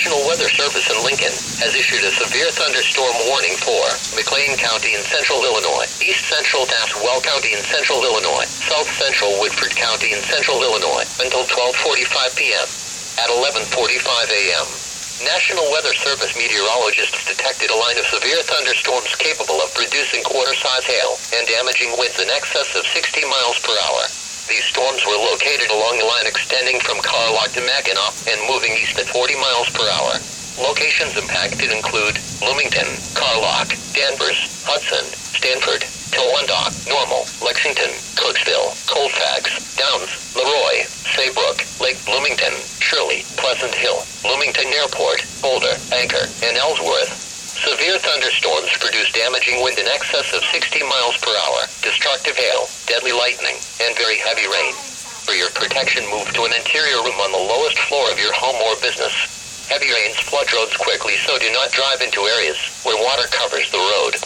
National Weather Service in Lincoln has issued a severe thunderstorm warning for McLean County in central Illinois, East Central Well County in central Illinois, South Central Woodford County in central Illinois until 12:45 p.m. At 11:45 a.m., National Weather Service meteorologists detected a line of severe thunderstorms capable of producing quarter-size hail and damaging winds in excess of 60 miles per hour. These storms were located along the line extending from Carlock to Mackinac and moving east at 40 miles per hour. Locations impacted include Bloomington, Carlock, Danvers, Hudson, Stanford, Towanda, Normal, Lexington, Cooksville, Colfax, Downs, Leroy, Saybrook, Lake Bloomington, Shirley, Pleasant Hill, Bloomington Airport, Boulder, Anchor, and Ellsworth. Severe thunderstorms produce damaging wind in excess of 60 miles per hour, destructive hail, deadly lightning, and very heavy rain. For your protection, move to an interior room on the lowest floor of your home or business. Heavy rains flood roads quickly, so do not drive into areas where water covers the road.